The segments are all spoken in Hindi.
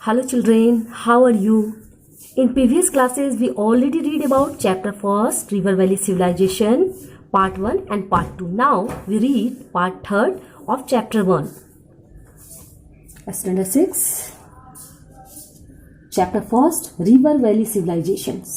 Hello children, how are you? In previous classes, we already read about chapter 1st, River Valley Civilization, part 1 and part 2. Now, we read part 3rd of chapter 1. Standard 6, chapter 1st, River Valley Civilizations.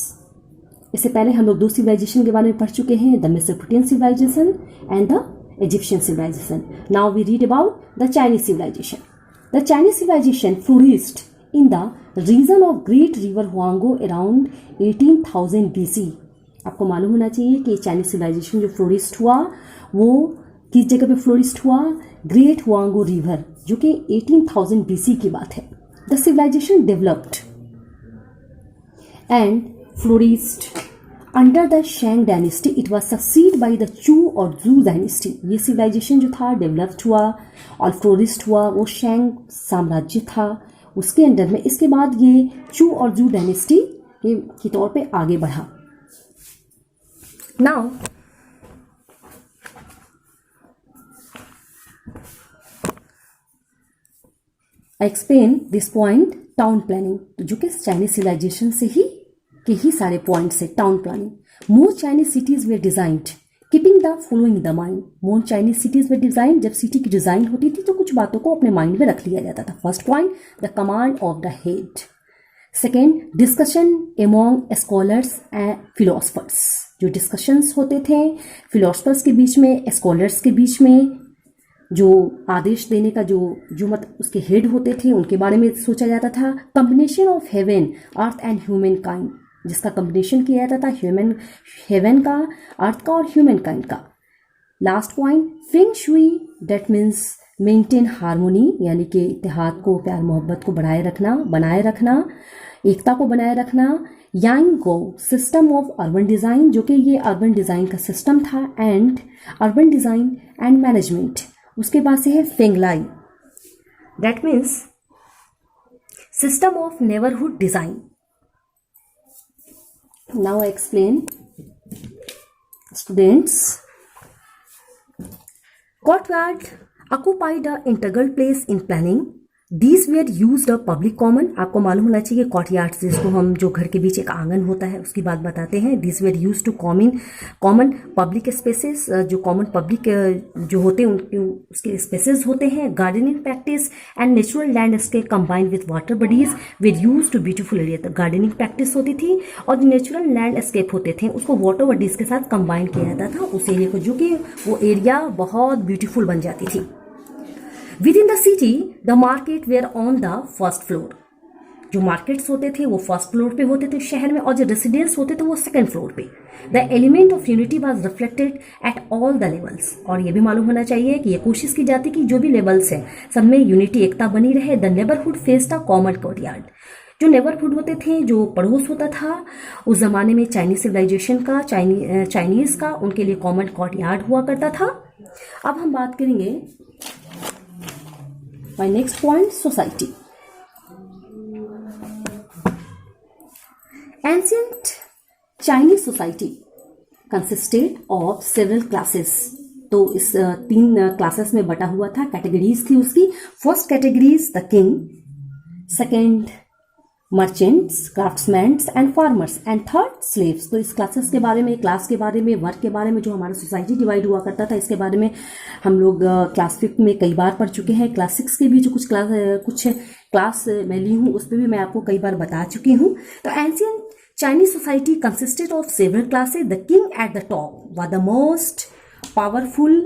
इससे पहले हम लोग दो सिविलाइजेशन के बारे में पढ़ चुके हैं, the Mesopotamian civilization and the Egyptian civilization. Now we read about the Chinese civilization. The Chinese civilization flourished in the region of Great River Huanggo around 18,000 BC. आपको मालूम होना चाहिए कि चाइनीज सिविलाइजेशन जो फ्लोरिस्ट हुआ वो किस जगह पे फ्लोरिस्ट हुआ, ग्रेट हुआंगो रिवर, जो कि 18,000 BC की बात है. The civilization developed and florist under the Shang dynasty. It was succeed by the Chou और जू डायनेस्टी. ये सिविलाइजेशन जो था डेवलप्ड हुआ और फ्लोरिस्ट हुआ वो शैंग साम्राज्य था, उसके अंडर में. इसके बाद ये चू और जू डायनेस्टी के तौर पे आगे बढ़ा. Now I explain this point town planning, जो कि चाइनीज सिविलाइजेशन से ही के ही सारे पॉइंट्स है. Town planning. More Chinese cities way designed keeping the following the mind. More Chinese cities way design, जब सिटी की डिजाइन होती थी तो कुछ बातों को अपने माइंड में रख लिया जाता था. First point, the command of the head. Second, discussion among scholars and philosophers. जो डिस्कशंस होते थे फिलोसफर्स के बीच में, स्कॉलर्स के बीच में, जो आदेश देने का जो मत उसके हेड होते थे उनके बारे में सोचा जाता था. Combination of haven earth and human kind, जिसका कॉम्बिनेशन किया जाता था हेवन का, अर्थ का और ह्यूमन काइंड का. Last point, feng shui, that means maintain harmony, यानी कि इत्तेहाद को, प्यार मोहब्बत को बनाए रखना, एकता को बनाए रखना. यांग गो, सिस्टम ऑफ अर्बन डिजाइन, जो कि ये अर्बन डिजाइन का सिस्टम था. And urban design and management. उसके बाद से है फेंगलाई, that means system of neighbourhood design. Now I explain. Students, courtyard occupied an integral place in planning. These were used a public common. आपको मालूम होना चाहिए courtyard जिसको हम, जो घर के बीच एक आंगन होता है उसकी बात बताते हैं. These were used to common public spaces. जो common public जो होते हैं उनके उसके spaces होते हैं. Gardening practice and natural landscape combined with water bodies were used to beautiful area. तो gardening practice होती थी और जो natural landscape होते थे उसको water bodies के साथ combine किया जाता था उस एरिया को, जो कि वो एरिया बहुत beautiful बन जाती थी. Within the city, the market were on the first floor. जो मार्केट्स होते थे वो फर्स्ट फ्लोर पे होते थे शहर में, और जो रेसिडेंस होते थे वो सेकंड फ्लोर पे. The element of unity was reflected at all the levels. और ये भी मालूम होना चाहिए कि ये कोशिश की जाती कि जो भी लेवल्स हैं सब में यूनिटी, एकता बनी रहे. The neighbourhood faced a common courtyard. जो नेबरहुड होते थे, जो पड़ोस होता था उस जमाने में चाइनीज सिविलाइजेशन का, चाइनीज का, उनके लिए कॉमन कोर्टयार्ड हुआ करता था. अब हम बात करेंगे my next point, society. Ancient Chinese society consisted of several classes. तो इस 3 क्लासेस में बटा हुआ था, कैटेगरीज थी उसकी. First categories the king, second merchants, craftsman and farmers, and third slaves. तो इस क्लासेस के बारे में, क्लास के बारे में, वर्क के बारे में, जो हमारा सोसाइटी डिवाइड हुआ करता था, इसके बारे में हम लोग क्लास 5 में कई बार पढ़ चुके हैं. क्लास 6 के भी जो कुछ क्लास मैं ली हूँ उस पर भी मैं आपको कई बार बता चुकी हूँ. तो ancient Chinese society consisted of several classes. The king at the top was the most powerful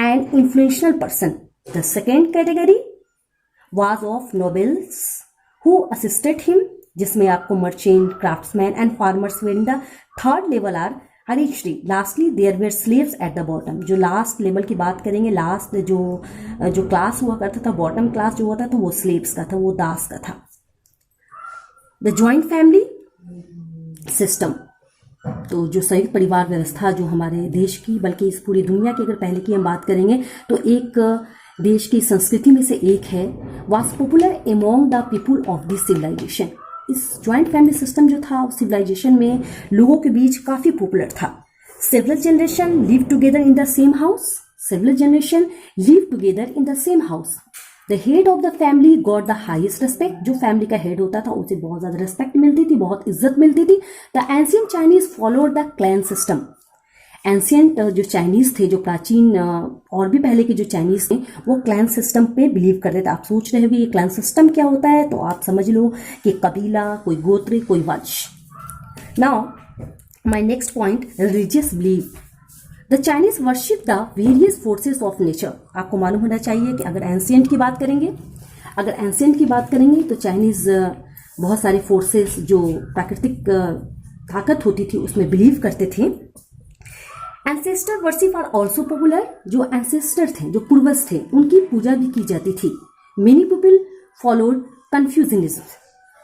and influential person. The second category was of nobles who assisted him, जिसमें आपको merchant, craftsman and farmers were. In the third level are हरीश्री. Lastly there were slaves at the bottom. जो लास्ट लेवल की बात करेंगे, लास्ट जो क्लास हुआ करता था, बॉटम क्लास जो हुआ था, तो वो स्लेव्स का था, वो दास का था. The joint family system. तो जो संयुक्त परिवार व्यवस्था जो हमारे देश की, बल्कि इस पूरी दुनिया की अगर पहले की हम बात करेंगे तो एक देश की संस्कृति में से एक है, was popular among the people of this civilization. इस ज्वाइंट फैमिली सिस्टम जो था उस सिविलाइजेशन में लोगों के बीच काफी पॉपुलर था. Several generation live together in the same house. Several generations live together in the same house. The head of the family got the highest respect, जो फैमिली का हेड होता था उसे बहुत ज्यादा रिस्पेक्ट मिलती थी, बहुत इज्जत मिलती थी. The ancient Chinese followed the clan system. Ancient जो चाइनीज थे, जो प्राचीन और भी पहले के जो चाइनीज थे, वो क्लैन सिस्टम पे बिलीव करते थे. आप सोच रहे हो ये क्लैन सिस्टम क्या होता है, तो आप समझ लो कि कबीला, कोई गोत्र, कोई वंश. Now my next point, religious belief. The Chinese worship the various forces of nature. आपको मालूम होना चाहिए कि अगर एंशियंट की बात करेंगे तो चाइनीज बहुत सारे फोर्सेस, जो प्राकृतिक ताकत होती थी, उसमें बिलीव करते थे. Ancestor worship are also popular. जो एंसेस्टर थे, जो पूर्वज थे, उनकी पूजा भी की जाती थी. Many people followed Confucianism.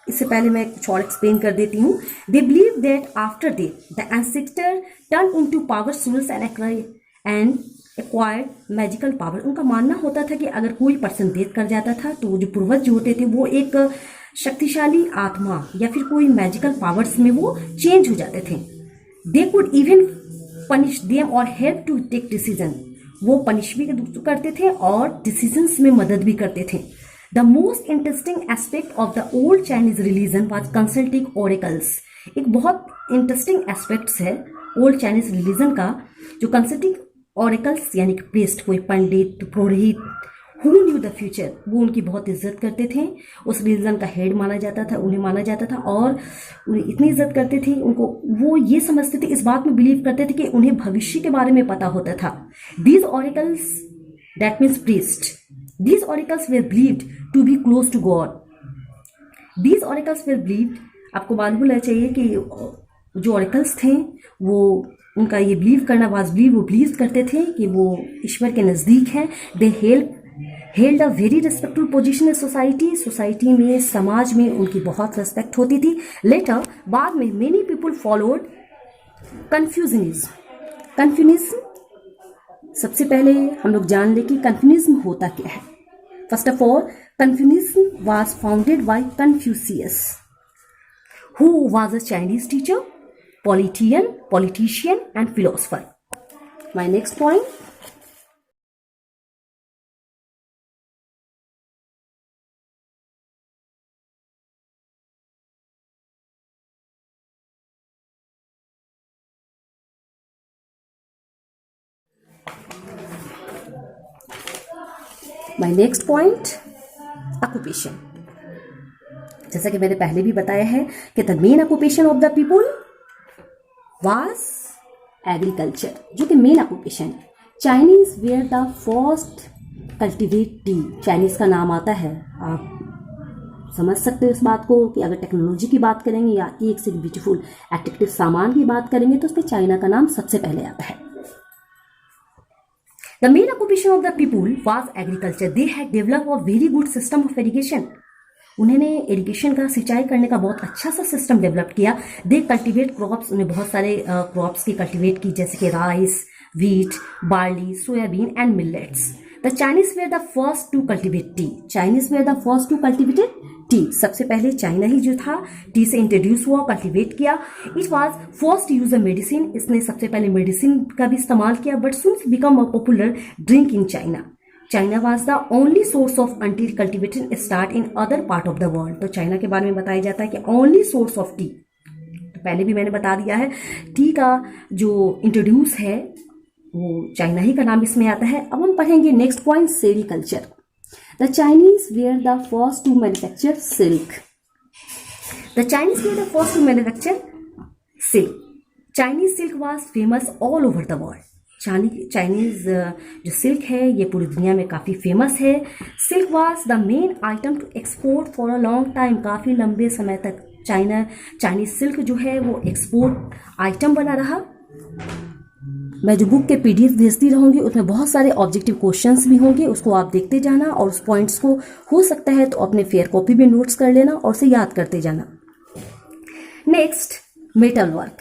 इससे पहले मैं कुछ और एक्सप्लेन कर देती हूँ. They believe that after death the ancestor turn into power souls and acquired magical power. उनका मानना होता था कि अगर कोई पर्सन डेथ कर जाता था तो वो जो पूर्वज जो होते थे वो एक शक्तिशाली आत्मा या फिर कोई मैजिकल पावर्स में वो चेंज हो जाते थे. They could even punish them और हेल्प टू टेक डिसीजन. वो पनिश भी करते थे और डिसीजंस में मदद भी करते थे. The most interesting aspect of the old Chinese religion was consulting oracles. एक बहुत इंटरेस्टिंग एस्पेक्ट्स है ओल्ड चाइनीज रिलीजन का, जो कंसल्टिंग ऑरेकल्स यानी कि प्रीस्ट, कोई पंडित, पुरोहित, हु न्यू द फ्यूचर, वो उनकी बहुत इज्जत करते थे. उस रिलीजन का हेड माना जाता था, उन्हें माना जाता था और उन्हें इतनी इज्जत करते थे. उनको वो ये समझते थे, इस बात में बिलीव करते थे कि उन्हें भविष्य के बारे में पता होता था. These oracles, that means priest, these oracles were believed to be close to God. These oracles were believed, आपको मालूम होना चाहिए कि जो ऑरेकल्स थे वो, उनका ये बिलीव करना वाज बिलीव, वो बिलीव करते थे कि वो ईश्वर के नज़दीक हैं. दे held a very respectful position in society में, समाज में उनकी बहुत रिस्पेक्ट होती थी. लेटर, बाद में, मेनी पीपल फॉलोड कन्फ्यूजनिज्म. सबसे पहले हम लोग जान ले कि कन्फ्यूनिज्म होता क्या है. First of all, Confucianism was founded by Confucius, who was a Chinese teacher, politician and philosopher. My next point, occupation. जैसा कि मैंने पहले भी बताया है कि the main occupation of the people was agriculture, जो कि main occupation. Chinese were the first cultivate tea. Chinese का नाम आता है, आप समझ सकते हो इस बात को कि अगर टेक्नोलॉजी की बात करेंगे या एक से ब्यूटीफुल एट्रैक्टिव सामान की बात करेंगे तो उस पर चाइना का नाम सबसे पहले आता है. The main occupation of the people was agriculture. They had developed a very good system of irrigation. उन्होंने इरिगेशन का, सिंचाई करने का बहुत अच्छा सा सिस्टम डेवलप किया. दे कल्टिवेट क्रॉप्स, उन्हें बहुत सारे क्रॉप्स की कल्टिवेट की, जैसे कि rice, wheat, barley, soybean and millets. The Chinese were the first to cultivate tea. Chinese were the first to cultivated tea. सबसे पहले चाइना ही जो था टी से इंट्रोड्यूस हुआ, कल्टिवेट किया. It was first use a medicine. इसने सबसे पहले मेडिसिन का भी इस्तेमाल किया. But soon become a popular drink in China. China was the only source of until cultivated start in other part of the world. तो चाइना के बारे में बताया जाता है कि ओनली सोर्स ऑफ टी. तो पहले भी मैंने बता दिया है, टी का जो इंट्रोड्यूस है वो चाइना ही का नाम इसमें आता है. अब हम पढ़ेंगे next point, sericulture. The Chinese were the first to manufacture silk. The Chinese were the first to manufacture silk. Chinese silk was famous all over the world. Chinese जो सिल्क है ये पूरी दुनिया में काफ़ी फेमस है. Silk was the main item to export for a long time. काफ़ी लंबे समय तक चाइनीज सिल्क जो है वो एक्सपोर्ट आइटम बना रहा. मैं जो बुक के पीडीएफ भेजती रहूंगी उसमें बहुत सारे ऑब्जेक्टिव क्वेश्चंस भी होंगे, उसको आप देखते जाना और उस पॉइंट्स को हो सकता है तो अपने फेयर कॉपी में नोट्स कर लेना और उसे याद करते जाना. Next, metal work.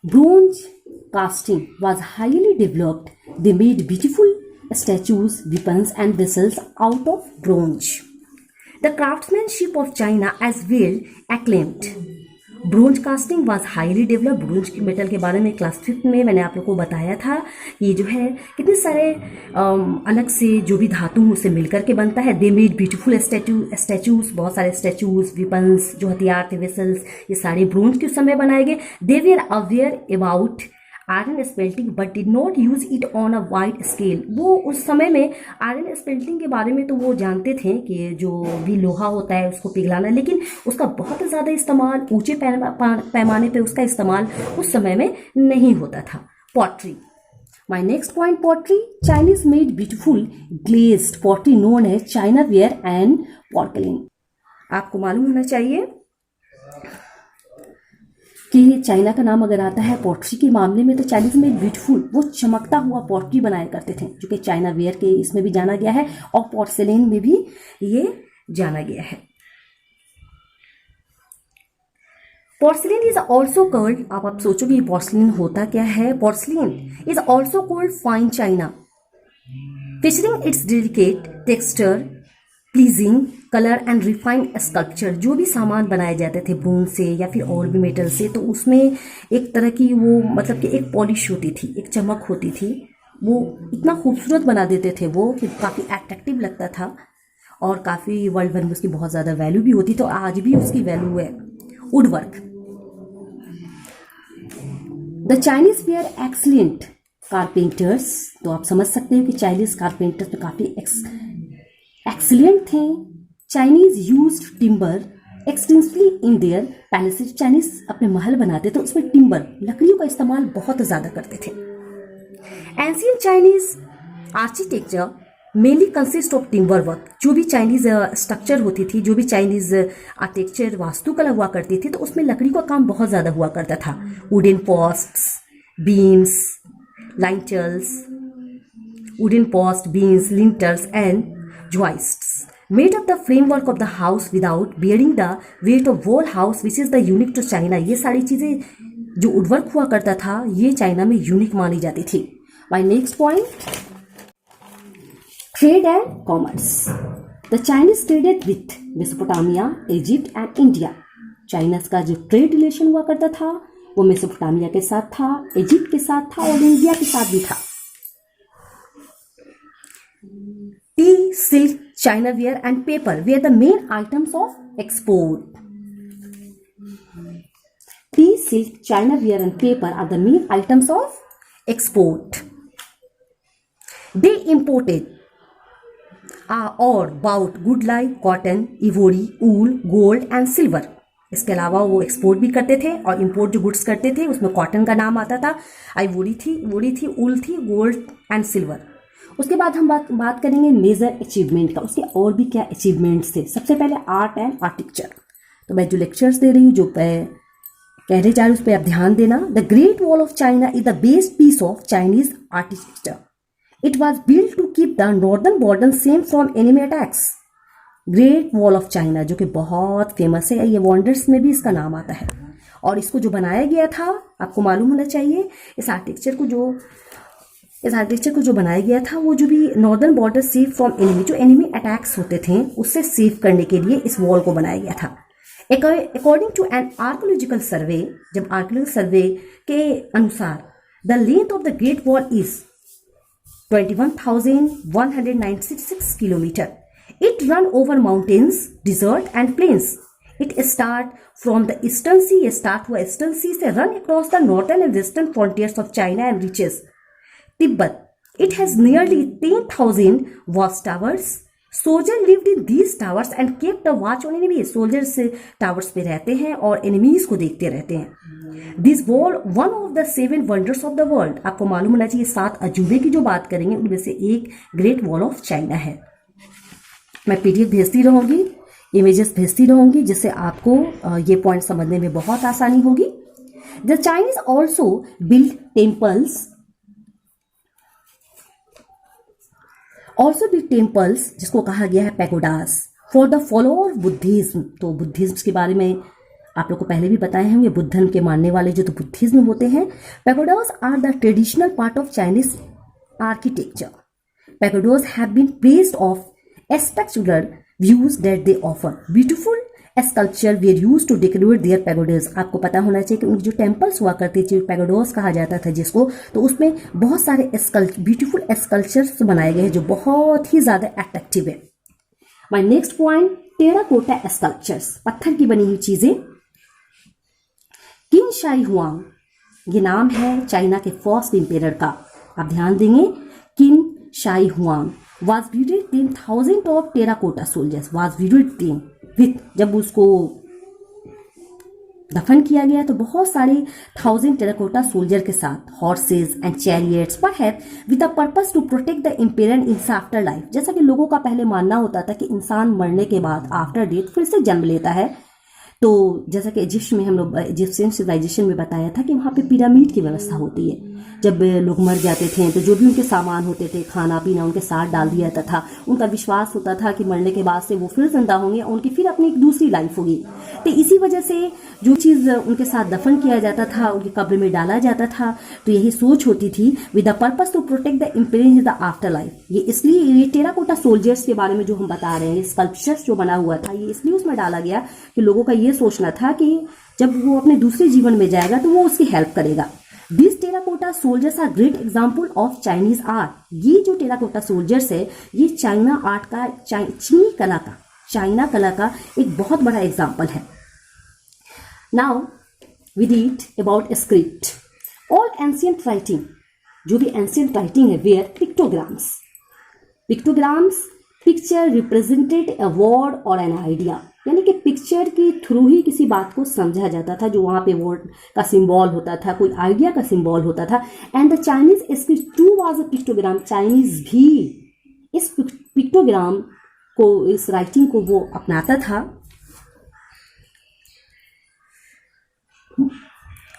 Bronze casting was highly developed. They made beautiful statues, weapons and vessels out of bronze. The craftsmanship of China as well acclaimed. Bronze casting was highly develop. Bronze metal के बारे में क्लास 5 में मैंने आप लोग को बताया था। ये जो है कितने सारे अलग से जो भी धातु उससे मिलकर के बनता है। दे मेड ब्यूटीफुल स्टैचूज, बहुत सारे स्टैचूज, विपन्स, जो हथियार थे, वेसल्स, ये सारे ब्रोंज के उस समय बनाए गए। They were aware about iron smelting but did not use it on a wide scale. वो उस समय में आयरन स्मेल्टिंग के बारे में तो वो जानते थे कि जो भी लोहा होता है उसको पिघलाना, लेकिन उसका बहुत ज़्यादा इस्तेमाल, ऊंचे पैमाने पे उसका इस्तेमाल उस समय में नहीं होता था। Pottery, my next point, pottery. Chinese made beautiful glazed pottery known as china ware and porcelain. आपको मालूम होना चाहिए कि चाइना का नाम अगर आता है पॉटरी के मामले में तो चाइनीज में ब्यूटीफुल, वो चमकता हुआ पॉटरी बनाया करते थे, जो कि चाइना वेयर के इसमें भी जाना गया है और पोर्सलेन में भी ये जाना गया है। पोर्सलेन इज ऑल्सो कॉल्ड, आप सोचोगे ये पोर्सलेन होता क्या है। Porcelain is also called fine China, featuring it's delicate texture, pleasing colour and refined sculpture. जो भी सामान बनाए जाते थे ब्रोंज से या फिर और भी मेटल से, तो उसमें एक तरह की वो मतलब कि एक पॉलिश होती थी, एक चमक होती थी, वो इतना खूबसूरत बना देते थे वो कि काफ़ी अट्रैक्टिव लगता था और काफ़ी वर्ल्ड भर में उसकी बहुत ज़्यादा वैल्यू भी होती, तो आज भी उसकी वैल्यू है। Woodwork, the Chinese were excellent carpenters. तो आप समझ सकते हैं कि चाइनीज कारपेंटर्स में काफ़ी एक्सीलेंट थे। Chinese used timber extensively in their palaces. Chinese अपने महल बनाते तो उसमें टिम्बर, लकड़ियों का इस्तेमाल बहुत ज़्यादा करते थे। Ancient Chinese architecture mainly consist of timber work. जो भी चाइनीज स्ट्रक्चर होती थी, जो भी चाइनीज आर्किटेक्चर वास्तुकला हुआ करती थी, तो उसमें लकड़ी का काम बहुत ज़्यादा हुआ करता था। Wooden posts, beams, lintels, wooden post, beams, lintels and joists made up the framework of the house without bearing the weight of whole house, which is the unique to China। ये सारी चीजें जो वुडवर्क हुआ करता था ये चाइना में यूनिक मानी जाती थी। My next point, trade and commerce. The Chinese traded with Mesopotamia, Egypt and India. China का जो ट्रेड रिलेशन हुआ करता था वो मेसोपोटामिया के साथ था, इजिप्ट के साथ था और इंडिया के साथ भी था। Tea, silk, China ware and paper were the main items of export. Tea, silk, China ware and paper are the main items of export. They imported or bought goods like cotton, ivory, wool, gold and silver. इसके अलावा वो एक्सपोर्ट भी करते थे और इंपोर्ट जो गुड्स करते थे उसमें कॉटन का नाम आता था, आइवोरी थी, ऊल थी, गोल्ड एंड सिल्वर। उसके बाद हम बात करेंगे मेजर अचीवमेंट का। उसके और भी क्या अचीवमेंट्स थे। सबसे पहले आर्ट एंड आर्किटेक्चर। तो मैं जो लेक्चर्स दे रही हूँ, जो कहने जा रही हूँ, उस पर आप ध्यान देना। The great Wall of China is the best piece of Chinese architecture. It was build to keep the northern border same from enemy attacks. Great Wall of China जो कि बहुत फेमस है, ये वॉन्डर्स में भी इसका नाम आता है। और इसको जो बनाया गया था, आपको मालूम होना चाहिए, इस आर्किटेक्चर को जो बनाया गया था वो जो भी northern border save from enemy, जो एनिमी अटैक्स होते थे उससे सेव करने के लिए इस वॉल को बनाया गया था। According to an archaeological survey, जब आर्कोलॉजिकल सर्वे के अनुसार the length of the great wall is 21,196 kilometre. It run over mountains, desert and plains. It start from the eastern sea, ये स्टार्ट हुआ ईस्टर्न सी से, run across the northern and western frontiers of China and reaches Tibet. It has nearly 10,000 watchtowers. Soldiers lived in these towers and kept a watch on enemies. Soldiers towers पे रहते हैं और enemies को देखते रहते हैं। This wall, one of the 7 wonders of the world. आपको मालूम होना चाहिए 7 अजूबे की जो बात करेंगे उनमें से एक ग्रेट वॉल ऑफ चाइना है। मैं PDF भेजती रहूंगी, इमेजेस भेजती रहूंगी, जिससे आपको ये पॉइंट समझने में बहुत आसानी होगी। The Chinese also built temples जिसको कहा गया है पैगोडास, फॉर द फॉलोअर बुद्धिज्म। तो बुद्धिज्म के बारे में आप लोग को पहले भी बताए होंगे, बुद्धन के मानने वाले जो तो बुद्धिज्म होते हैं। Pagodas are the traditional part of Chinese architecture. Pagodas have been praised of spectacular views that they offer beautiful sculpture were use to decorate their pagodas. आपको पता होना चाहिए कि उनकी जो टेम्पल्स हुआ करती थी, पैगोडास कहा जाता था जिसको, तो उसमें बहुत सारे ब्यूटीफुल स्कल्पचर्स बनाए गए हैं जो बहुत ही ज्यादा अट्रैक्टिव है। My next point, terracotta sculptures, पत्थर की बनी हुई चीजें। किंग शाही हुआंग, ये नाम है चाइना के फर्स्ट इंपेरर का, आप ध्यान देंगे। King shahi Huang was buried 10,000 of terracotta soldiers was buried with, जब उसको दफन किया गया तो बहुत सारे 1000 टेराकोटा सोल्जर के साथ, horses and chariots, perhaps with the purpose to protect the empire in after life. जैसा कि लोगों का पहले मानना होता था कि इंसान मरने के बाद आफ्टर डेथ फिर से जन्म लेता है, तो जैसा कि इजिप्ट में हम लोग इजिप्शियन सिविलाइजेशन में बताया था कि वहाँ पे पिरामिड की व्यवस्था होती है। जब लोग मर जाते थे तो जो भी उनके सामान होते थे, खाना पीना, उनके साथ डाल दिया जाता था। उनका विश्वास होता था कि मरने के बाद से वो फिर जिंदा होंगे, उनकी फिर अपनी एक दूसरी लाइफ होगी। तो इसी वजह से जो चीज़ उनके साथ दफन किया जाता था, उनकी कब्र में डाला जाता था, तो यही सोच होती थी with the purpose to protect the empire in the after life. ये इसलिए ये टेराकोटा सोल्जर्स के बारे में जो हम बता रहे हैं, स्कल्पचर्स जो बना हुआ था, ये इसलिए उसमें डाला गया कि लोगों का ये सोचना था कि जब वो अपने दूसरे जीवन में जाएगा तो वो उसकी हेल्प करेगा। This terracotta soldiers are great example of Chinese art. ये जो टेराकोटा सोल्जर्स है, ये चाइना आर्ट का, चीनी कला का, चाइना कला का एक बहुत बड़ा एग्जाम्पल है। Now we read about script. All ancient writing, जो भी एंशियंट राइटिंग है, were pictograms. Pictograms picture represented a word or an idea, यानी कि पिक्चर के थ्रू ही किसी बात को समझा जाता था, जो वहाँ पे वर्ड का सिंबल होता था, कोई आइडिया का सिंबल होता था। And the Chinese script too was a pictogram, Chinese भी इस पिक्टोग्राम को, इस राइटिंग को वो अपनाता था।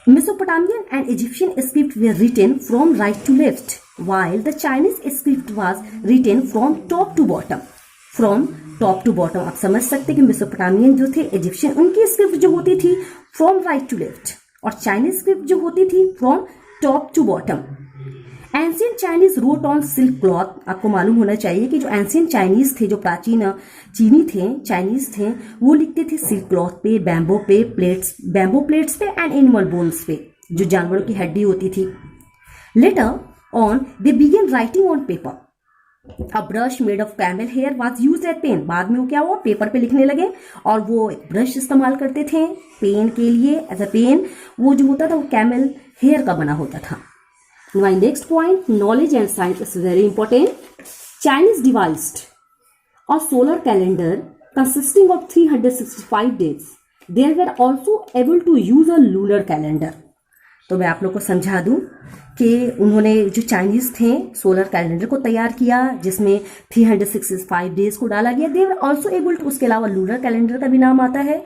Mesopotamian and Egyptian script were written from right to left, while the Chinese script was written from top to bottom. From top to bottom, आप समझ सकते कि मेसोपोटामियन जो थे, इजिप्शियन, उनकी स्क्रिप्ट जो होती थी फ्रॉम राइट टू लेफ्ट, और चाइनीज स्क्रिप्ट जो होती थी from top to bottom. Ancient Chinese wrote on silk cloth. आपको मालूम होना चाहिए कि जो एंशियंट चाइनीज थे, जो प्राचीन चीनी थे, चाइनीज थे, वो लिखते थे सिल्क क्लॉथ पे, बैम्बो प्लेट्स पे एंड एनिमल बोन्स पे, जो जानवरों की हड्डी होती थी। Later on they began writing on paper. A brush made of camel hair was used as pen. बाद में वो क्या हुआ, पेपर पे लिखने लगे, और वो एक ब्रश इस्तेमाल करते थे पेन के लिए, एज अ पेन। वो जो होता था वो कैमल हेयर का बना होता था। My next point, knowledge and science is very important. Chinese devised a solar calendar consisting of 365 days. They were also able to use a lunar calendar. तो मैं आप लोग को समझा दूं कि उन्होंने, जो चाइनीज थे, सोलर कैलेंडर को तैयार किया जिसमें 365 डेज को डाला गया। दे वर ऑल्सो एबल टू, उसके अलावा लूनर कैलेंडर का भी नाम आता है।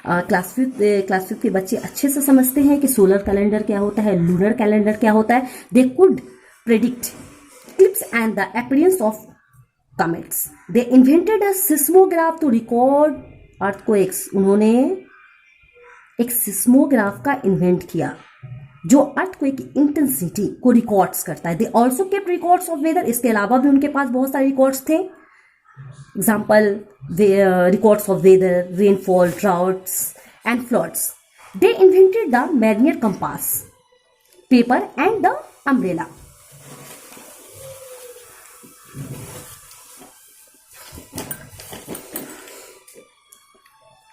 क्लास फिफ्थ के बच्चे अच्छे से समझते हैं कि सोलर कैलेंडर क्या होता है, लूनर कैलेंडर क्या होता है। They could predict eclipses and the appearance of comets. They invented a seismograph to record earthquakes. उन्होंने एक सिस्मोग्राफ का इन्वेंट किया जो अर्थक्वेक की इंटेंसिटी को रिकॉर्ड्स करता है। They also kept records of weather. इसके अलावा भी उनके पास बहुत सारे रिकॉर्ड्स थे। Example, records of weather, rainfall, droughts and floods. They invented the magnetic compass, paper and the umbrella.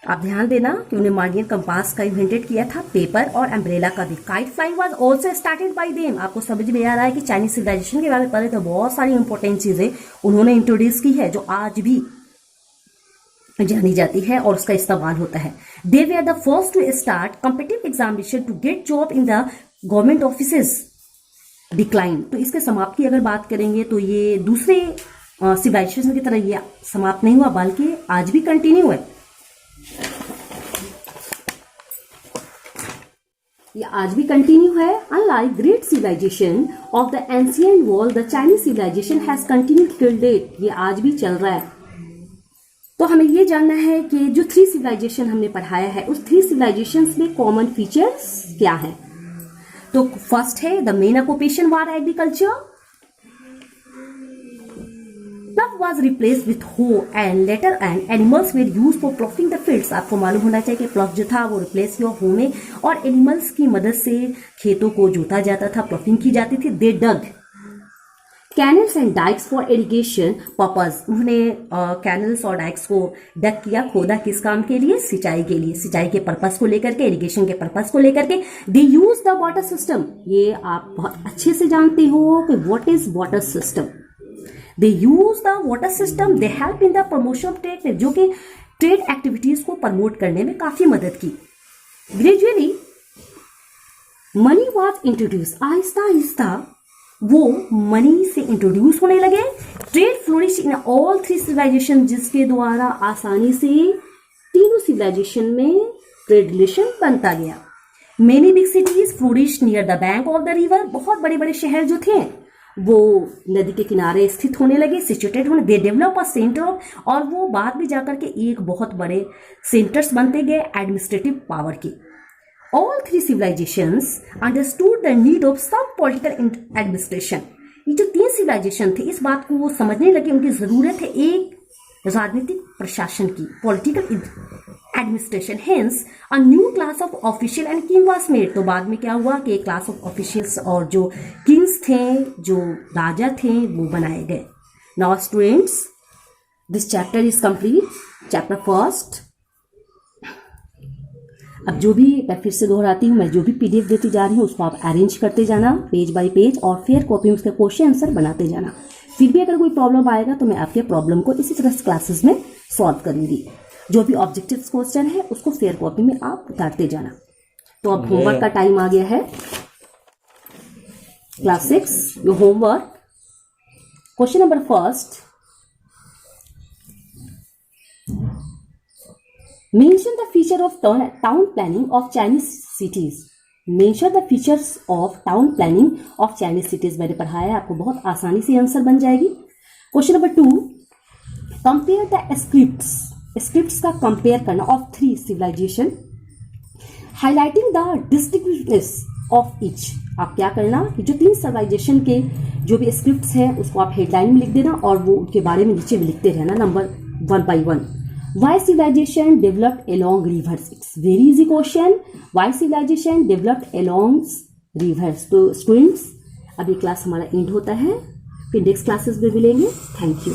आप ध्यान देना कि उन्हें मार्नियर कंपास का इन्वेंटेड किया था, पेपर और अम्ब्रेला का भी। Kite flying was also started by them. आपको समझ में आ रहा है कि चाइनीज सिविलाइजेशन के बारे में पढ़े तो बहुत सारी इंपॉर्टेंट चीजें उन्होंने इंट्रोड्यूस की है जो आज भी जानी जाती है और उसका इस्तेमाल होता है। They were the first to start competitive examination to get job in the government offices. Decline, तो इसके समाप्त की अगर बात करेंगे तो ये दूसरे सिविलाइजेशन की तरह ये समाप्त नहीं हुआ, बल्कि आज भी कंटिन्यू है। ये आज भी कंटिन्यू है। Unlike great civilization of the ancient world, the Chinese civilization has continued till date. ये आज भी चल रहा है। तो हमें ये जानना है कि जो 3 सिविलाइजेशन हमने पढ़ाया है, उस 3 सिविलाइजेशंस में कॉमन फीचर्स क्या है। तो फर्स्ट है the main occupation war agriculture. plough was replaced with hoe and later and animals were used for ploughing the fields. आपको मालूम होना चाहिए कि प्लॉफ जो था वो रिप्लेस हुआ hoe में और एनिमल्स की मदद से खेतों को जोता जाता था, प्लॉफिंग की जाती थी. They dug canals and dykes for irrigation purpose. उन्होंने कैनल्स और डाइक्स को डग किया, खोदा, किस काम के लिए? सिंचाई के लिए, सिंचाई के पर्पस को लेकर के, इरिगेशन के पर्पस को लेकर के. दे यूज द वाटर सिस्टम. ये आप बहुत अच्छे से जानते हो कि what is water system. They use the water system. They help in the promotion of trade, जो कि ट्रेड एक्टिविटीज को प्रमोट करने में काफी मदद की. Gradually money was introduce. आहिस्ता आहिस्ता वो मनी से इंट्रोड्यूस होने लगे. Trade flourish in all three civilization, जिसके द्वारा आसानी से तीनों सिविलाइजेशन में ट्रेड रिलेशन बनता गया. Many big cities flourish near the bank of the river. बहुत बड़े बड़े शहर जो थे वो नदी के किनारे स्थित होने लगे, सिचुएटेड होने. They develop a centre of, और वो बाद में जाकर के एक बहुत बड़े सेंटर्स बनते गए एडमिनिस्ट्रेटिव पावर के. All three civilizations understood the need of some political administration. ये जो तीन सिविलाइजेशन थे इस बात को वो समझने लगे, उनकी जरूरत है एक राजनीतिक प्रशासन की, political administration. Hence a new class of official and king was made. तो बाद में क्या हुआ कि एक क्लास ऑफ ऑफिशियल्स और जो किंग्स थे, जो राजा थे, वो बनाए गए. Now students, this chapter is complete. Chapter first. अब जो भी मैं फिर से दोहराती हूँ, मैं जो भी पीडीएफ देती जा रही हूँ उसको आप अरेंज करते जाना पेज बाय पेज और फेयर कॉपी में उसके क्वेश्चन आंसर बनाते जाना. फिर भी अगर कोई प्रॉब्लम आएगा तो मैं आपके प्रॉब्लम को इसी तरह से क्लासेस में सॉल्व करूंगी. जो भी ऑब्जेक्टिव क्वेश्चन है उसको फेयर कॉपी में आप उतारते जाना. तो अब होमवर्क का टाइम आ गया है. Class 6 your homework. Question number first. Mention the feature of town planning of Chinese cities. Mention the features of town planning of Chinese cities. मैंने पढ़ाया है, आपको बहुत आसानी से आंसर बन जाएगी. Question number 2. Compare the scripts. Scripts का कंपेयर करना of three civilization. Highlighting the distinctiveness of each. आप क्या करना कि जो तीन सिविलाइजेशन के जो भी स्क्रिप्ट्स हैं उसको आप हेडलाइन में लिख देना और वो उनके बारे में नीचे में लिखते रहना number 1 by 1. Why civilization developed along rivers? It's very easy question. Why civilization developed along rivers? तो स्टूडेंट्स अभी क्लास हमारा एंड होता है, फिर नेक्स्ट क्लासेस में मिलेंगे. Thank you.